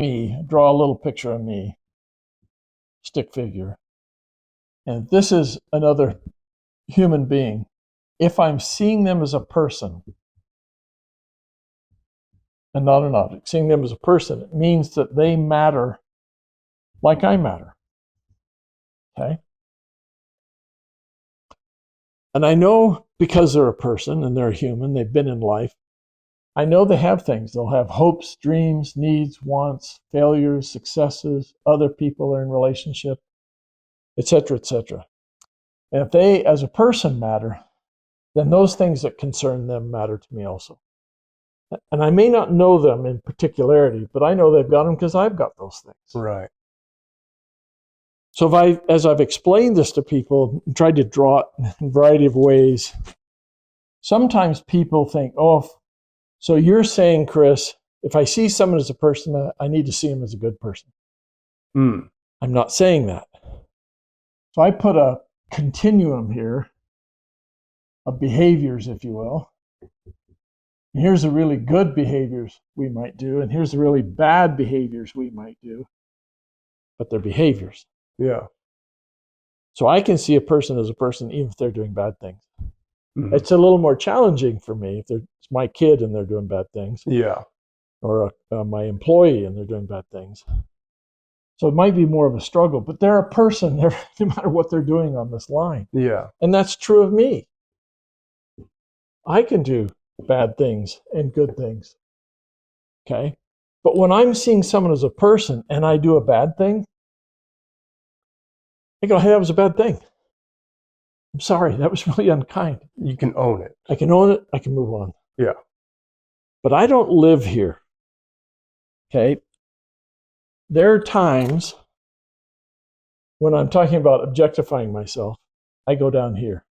me, draw a little picture of me, stick figure, and this is another human being, if I'm seeing them as a person and not an object, seeing them as a person, it means that they matter like I matter. Okay? And I know because they're a person and they're a human, they've been in life, I know they have things. They'll have hopes, dreams, needs, wants, failures, successes, other people are in relationship, etc., etc. And if they, as a person, matter, then those things that concern them matter to me also. And I may not know them in particularity, but I know they've got them because I've got those things. Right. So as I've explained this to people, and tried to draw it in a variety of ways, sometimes people think, so you're saying, Chris, if I see someone as a person, I need to see him as a good person. I'm not saying that. So I put a continuum here of behaviors, if you will. And here's the really good behaviors we might do, and here's the really bad behaviors we might do. But they're behaviors. Yeah. So I can see a person as a person even if they're doing bad things. It's a little more challenging for me if it's my kid and they're doing bad things. Yeah. Or my employee and they're doing bad things. So it might be more of a struggle, but they're a person no matter what they're doing on this line. Yeah. And that's true of me. I can do bad things and good things. Okay? But when I'm seeing someone as a person and I do a bad thing, I go, hey, that was a bad thing. I'm sorry, that was really unkind. You can own it. I can own it, I can move on. Yeah. But I don't live here. Okay? There are times when I'm talking about objectifying myself, I go down here.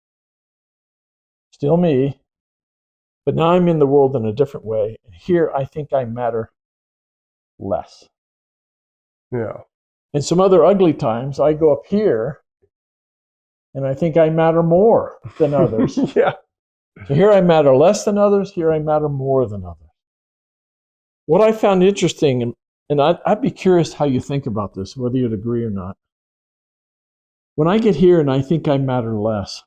Still me, but now I'm in the world in a different way. And here I think I matter less. Yeah. And some other ugly times, I go up here and I think I matter more than others. Yeah. So here I matter less than others, here I matter more than others. What I found interesting, and I'd be curious how you think about this, whether you'd agree or not. When I get here and I think I matter less,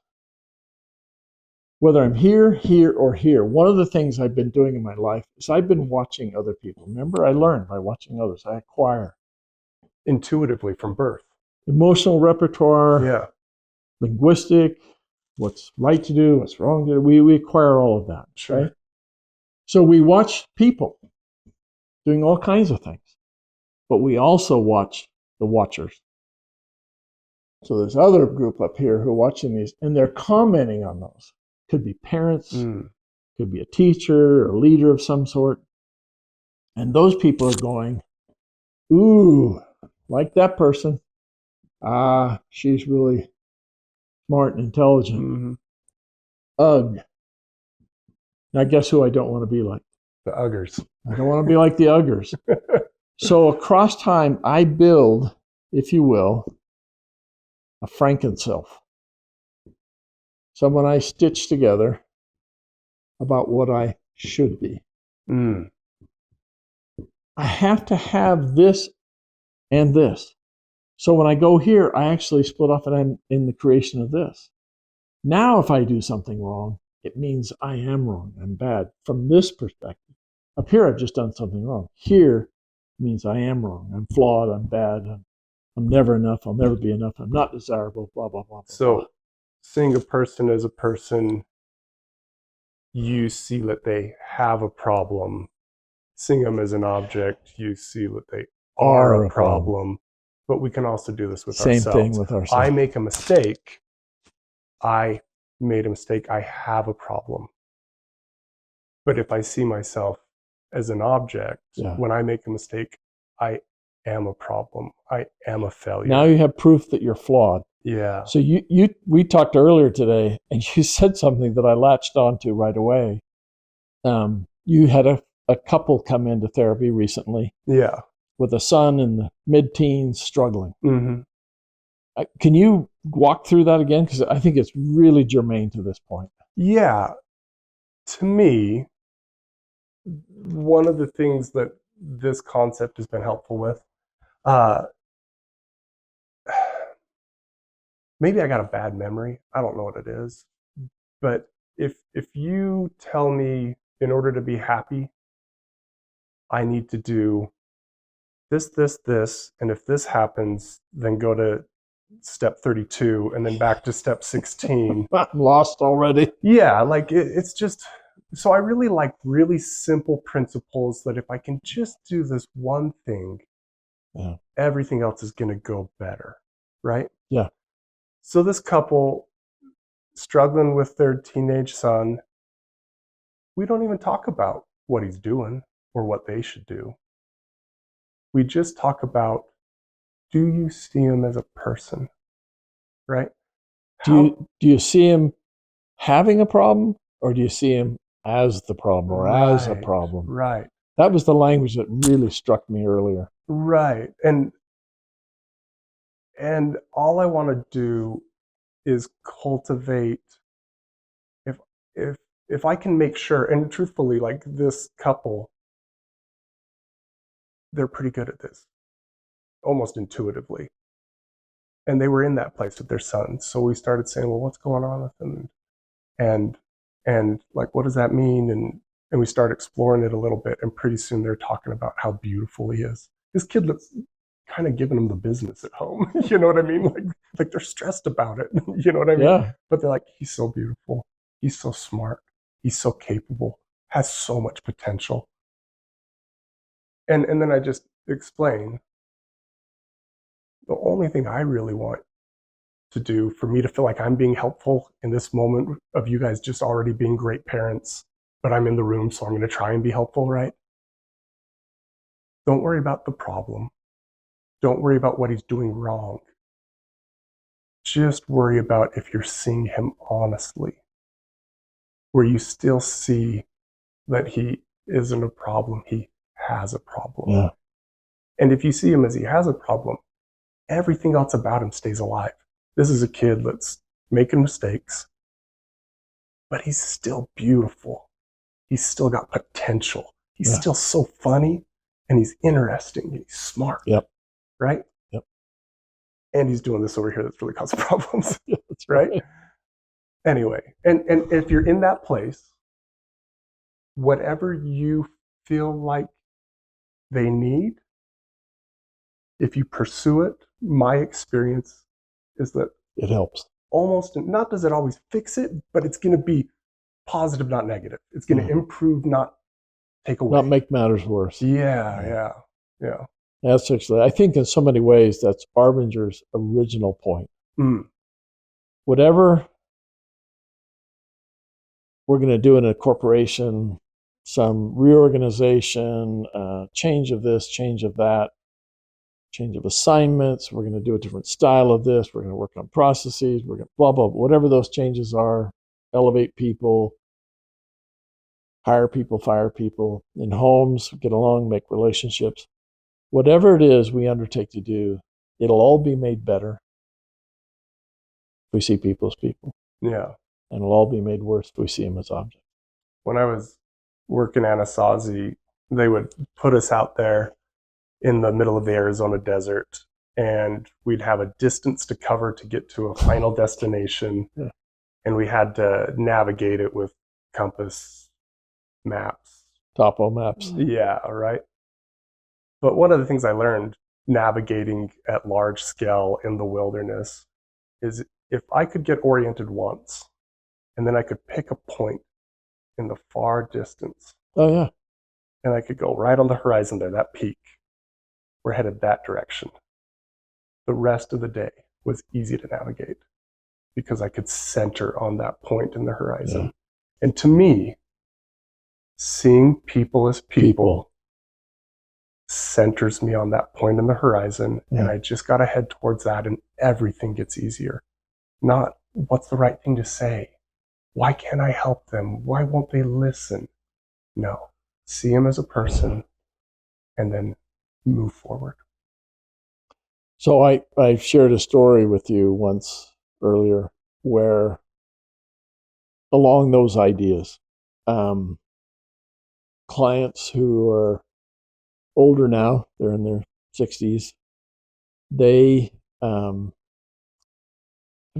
whether I'm here, or here, one of the things I've been doing in my life is I've been watching other people. Remember, I learn by watching others. I acquire. Intuitively from birth. Emotional repertoire, Yeah. linguistic, what's right to do, what's wrong to do. We acquire all of that. Sure. Right? So we watch people doing all kinds of things, but we also watch the watchers. So there's other group up here who are watching these, and they're commenting on those. Could be parents, could be a teacher, or a leader of some sort. And those people are going, ooh, like that person. She's really smart and intelligent. Ugh. Now guess who I don't want to be like? The uggers. I don't want to be like the uggers. So across time, I build, if you will, a Frankenself. Someone I stitch together about what I should be. I have to have this and this. So when I go here, I actually split off and I'm in the creation of this. Now if I do something wrong, it means I am wrong, I'm bad. From this perspective. Up here, I've just done something wrong. Here means I am wrong, I'm flawed, I'm bad, I'm never enough, I'll never be enough, I'm not desirable, blah, blah, blah. So seeing a person as a person, you see that they have a problem. Seeing them as an object, you see that they are a problem. But we can also do this with ourselves. Same thing with ourselves. I make a mistake. I made a mistake. I have a problem. But if I see myself as an object, when I make a mistake, I am a problem. I am a failure. Now you have proof that you're flawed. Yeah. So we talked earlier today, and you said something that I latched onto right away. You had a couple come into therapy recently. Yeah. With a son in the mid-teens struggling. Can you walk through that again? Because I think it's really germane to this point. Yeah. To me, one of the things that this concept has been helpful with. Maybe I got a bad memory. I don't know what it is. But if you tell me in order to be happy, I need to do this, this, this, and if this happens, then go to step 32 and then back to step 16. I'm lost already. Yeah, like it's just, so I really like really simple principles that if I can just do this one thing, everything else is going to go better, right? Yeah. So this couple struggling with their teenage son, we don't even talk about what he's doing or what they should do. We just talk about, do you see him as a person, right? Do you see him having a problem, or do you see him as the problem or as a problem? Right. That was the language that really struck me earlier. Right. And all I want to do is cultivate, if I can make sure, and truthfully, like this couple, they're pretty good at this, almost intuitively. And they were in that place with their son. So we started saying, well, what's going on with them? And like, what does that mean? And we started exploring it a little bit. And pretty soon they're talking about how beautiful he is. This kid looks kind of giving them the business at home. You know what I mean? Like they're stressed about it. You know what I mean? Yeah. But they're like, he's so beautiful. He's so smart. He's so capable, has so much potential. And then I just explain, the only thing I really want to do for me to feel like I'm being helpful in this moment of you guys just already being great parents, but I'm in the room, so I'm going to try and be helpful, right? Don't worry about the problem. Don't worry about what he's doing wrong. Just worry about if you're seeing him honestly, where you still see that he isn't a problem, he has a problem. Yeah. And if you see him as he has a problem, everything else about him stays alive. This is a kid that's making mistakes, but he's still beautiful. He's still got potential. He's still so funny, and he's interesting, and he's smart. Yep. Right? Yep. And he's doing this over here that's really causing problems. That's right? Anyway, and if you're in that place, whatever you feel like they need, if you pursue it, my experience is that it helps. Almost, not does it always fix it, but it's going to be positive, not negative. It's going to improve, not take away. Not make matters worse. Yeah. That's actually, I think in so many ways, that's Arbinger's original point. Whatever we're going to do in a corporation, some reorganization, change of this, change of that, change of assignments, we're going to do a different style of this, we're going to work on processes, we're going to blah, blah, blah, whatever those changes are, elevate people, hire people, fire people, in homes, get along, make relationships. Whatever it is we undertake to do, it'll all be made better if we see people as people. Yeah. And it'll all be made worse if we see them as objects. When I was working at Anasazi, they would put us out there in the middle of the Arizona desert, and we'd have a distance to cover to get to a final destination. Yeah. And we had to navigate it with compass maps. Topo maps. Yeah, right. But one of the things I learned navigating at large scale in the wilderness is if I could get oriented once, and then I could pick a point in the far distance. Oh, yeah. And I could go right on the horizon there, that peak. We're headed that direction. The rest of the day was easy to navigate because I could center on that point in the horizon. Yeah. And to me, seeing people as people centers me on that point in the horizon. Yeah. And I just got to head towards that, and everything gets easier. Not what's the right thing to say? Why can't I help them? Why won't they listen? No. See them as a person and then move forward. So I shared a story with you once earlier where along those ideas, clients who are older now. They're in their 60s. They have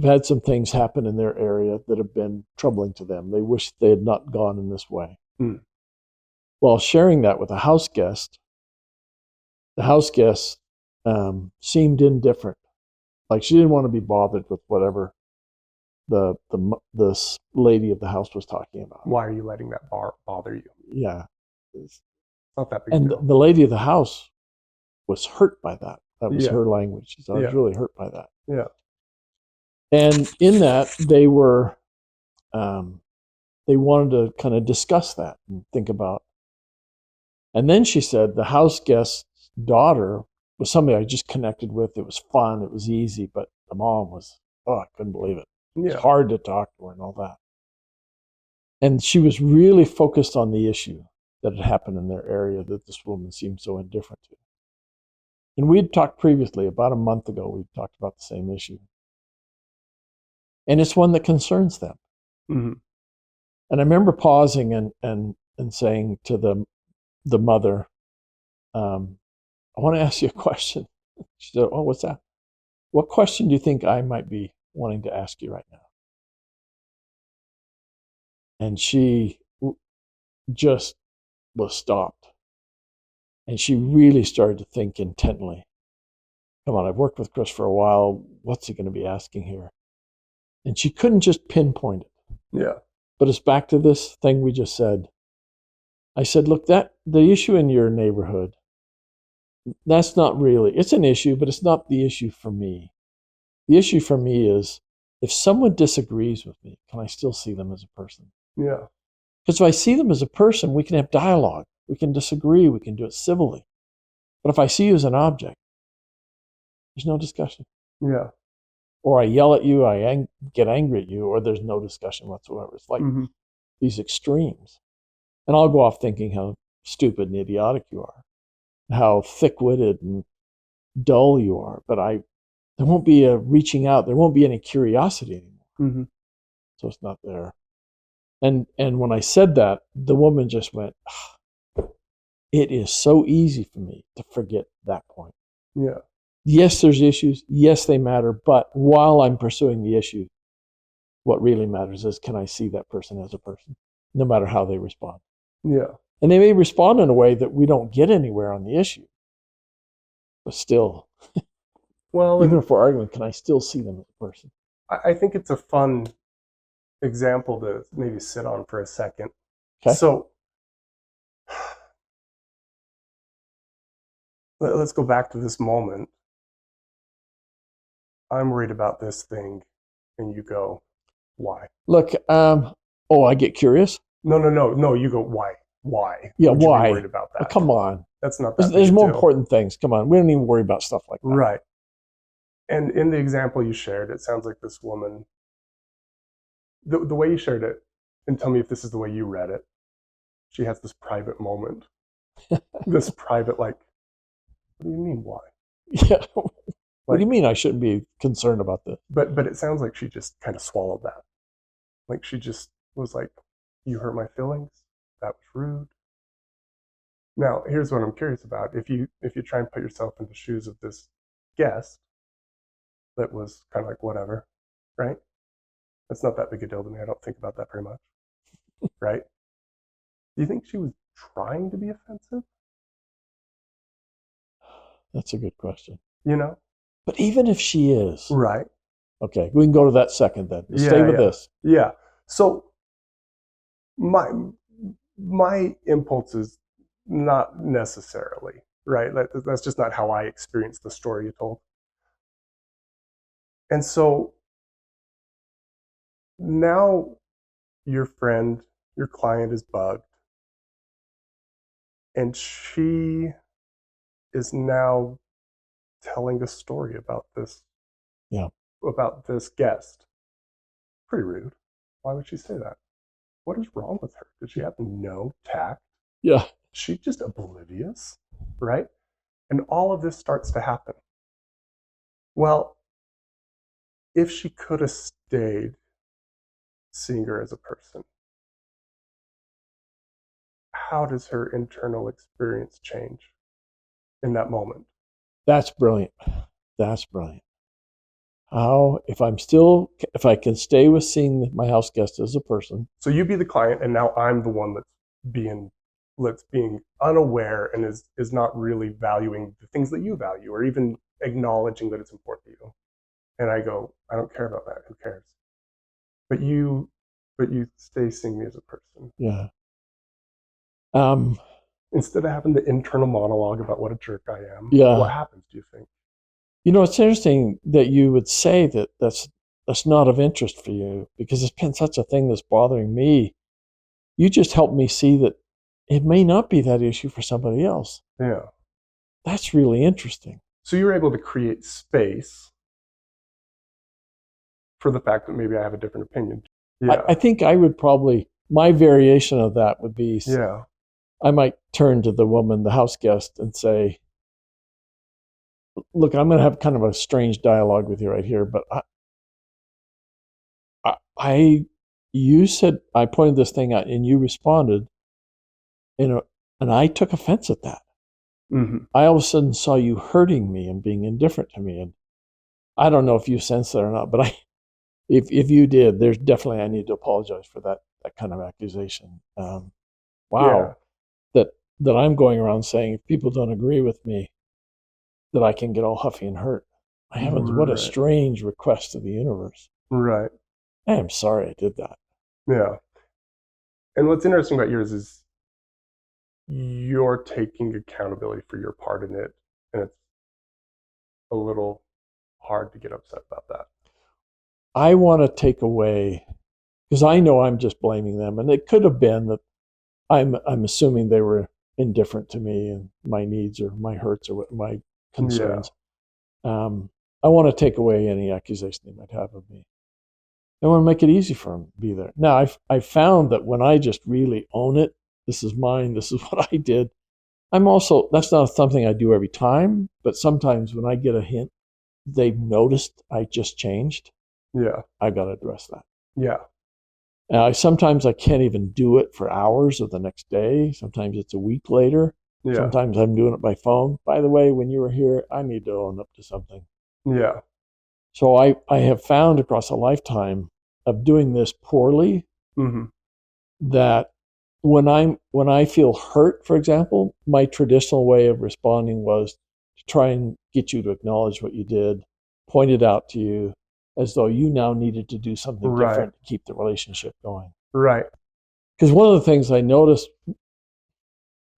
had some things happen in their area that have been troubling to them. They wish they had not gone in this way. While sharing that with a house guest, the house guest seemed indifferent. Like she didn't want to be bothered with whatever the lady of the house was talking about. Why are you letting that bother you? Yeah. It's not that big. And the lady of the house was hurt by that. That was her language. She said, I was really hurt by that. Yeah. And in that, they were, they wanted to kind of discuss that and think about. And then she said the house guest's daughter was somebody I just connected with. It was fun. It was easy. But the mom was, I couldn't believe it. It's hard to talk to her and all that. And she was really focused on the issue that had happened in their area that this woman seemed so indifferent to. And we'd talked previously, about a month ago, we talked about the same issue. And it's one that concerns them. Mm-hmm. And I remember pausing and saying to the mother, I want to ask you a question. She said, oh, what's that? What question do you think I might be wanting to ask you right now? And she just was stopped. And she really started to think intently. Come on, I've worked with Chris for a while. What's he going to be asking here? And she couldn't just pinpoint it. Yeah. But it's back to this thing we just said. I said, look, the issue in your neighborhood, that's not really, it's an issue, but it's not the issue for me. The issue for me is if someone disagrees with me, can I still see them as a person? Yeah. Because if I see them as a person, we can have dialogue. We can disagree. We can do it civilly. But if I see you as an object, there's no discussion. Yeah. Or I yell at you, I get angry at you, or there's no discussion whatsoever. It's like these extremes. And I'll go off thinking how stupid and idiotic you are, how thick-witted and dull you are. But there won't be a reaching out. There won't be any curiosity anymore. Mm-hmm. So it's not there. And when I said that, the woman just went, it is so easy for me to forget that point. Yeah. Yes, there's issues. Yes, they matter. But while I'm pursuing the issue, what really matters is, can I see that person as a person, no matter how they respond? Yeah. And they may respond in a way that we don't get anywhere on the issue. But still, well, even if we're arguing, can I still see them as a person? I think it's a fun example to maybe sit on for a second. Okay. So let's go back to this moment. I'm worried about this thing, and you go, why? Look, I get curious. No. You go, why? Why? Yeah, would why? You be worried about that? Oh, come on. That's not that. There's more important things. Come on, we don't even worry about stuff like that. Right. And in the example you shared, it sounds like this woman. The way you shared it, and tell me if this is the way you read it. She has this private moment. This private, like, what do you mean, why? Yeah. What do you mean I shouldn't be concerned about this? But it sounds like she just kind of swallowed that. Like she just was like, you hurt my feelings? That was rude. Now, here's what I'm curious about. If you try and put yourself in the shoes of this guest that was kind of like, whatever, right? That's not that big a deal to me. I don't think about that very much, right? Do you think she was trying to be offensive? That's a good question. You know? But even if she is. Right. Okay, we can go to that second then. Stay with this. Yeah. So my impulse is not necessarily, right? That's just not how I experienced the story you told. And so now your friend, your client is bugged. And she is now telling a story about this. Yeah. About this guest. Pretty rude. Why would she say that? What is wrong with her? Did she have no tact? Yeah. She's just oblivious, right? And all of this starts to happen. Well, if she could have stayed seeing her as a person, how does her internal experience change? in that moment. That's brilliant. That's brilliant. How, if I can stay with seeing my house guest as a person. So you be the client, and now I'm the one that's being unaware and is not really valuing the things that you value, or even acknowledging that it's important to you. And I go, I don't care about that. Who cares? But you stay seeing me as a person. Yeah. Instead of having the internal monologue about what a jerk I am, yeah. What happens, do you think? It's interesting that you would say that's not of interest for you, because it's been such a thing that's bothering me. You just helped me see that it may not be that issue for somebody else. Yeah. That's really interesting. So you're able to create space for the fact that maybe I have a different opinion. Yeah. I think I would probably, my variation of that would be, yeah, I might turn to the woman, the house guest, and say, look, I'm going to have kind of a strange dialogue with you right here, but you said, I pointed this thing out and you responded, and I took offense at that. Mm-hmm. I all of a sudden saw you hurting me and being indifferent to me. And I don't know if you sensed that or not, but if you did, there's definitely, I need to apologize for that kind of accusation. Wow. Yeah. That I'm going around saying, if people don't agree with me, that I can get all huffy and hurt. My heavens, what a strange request to the universe. Right. I am sorry I did that. Yeah. And what's interesting about yours is you're taking accountability for your part in it, and it's a little hard to get upset about that. I want to take away, because I know I'm just blaming them, and it could have been that I'm assuming they were indifferent to me and my needs or my hurts or my concerns. Yeah. I want to take away any accusation they might have of me. I want to make it easy for them to be there. Now, I found that when I just really own it, this is mine, this is what I did, that's not something I do every time, but sometimes when I get a hint, they've noticed I just changed. Yeah. I got to address that. Yeah. Sometimes I can't even do it for hours or the next day. Sometimes it's a week later. Yeah. Sometimes I'm doing it by phone. By the way, when you were here, I need to own up to something. Yeah. So I have found across a lifetime of doing this poorly, mm-hmm. that when I feel hurt, for example, my traditional way of responding was to try and get you to acknowledge what you did, point it out to you, as though you now needed to do something different to keep the relationship going. Right. Because one of the things I noticed,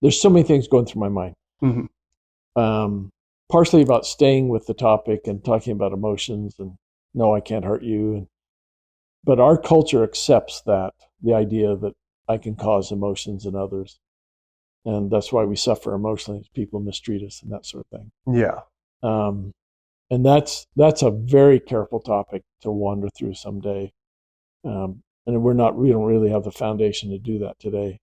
there's so many things going through my mind. Mm-hmm. Partially about staying with the topic and talking about emotions and no, I can't hurt you. But our culture accepts that, the idea that I can cause emotions in others. And that's why we suffer emotionally. People mistreat us and that sort of thing. Yeah. And that's a very careful topic to wander through someday. And we don't really have the foundation to do that today.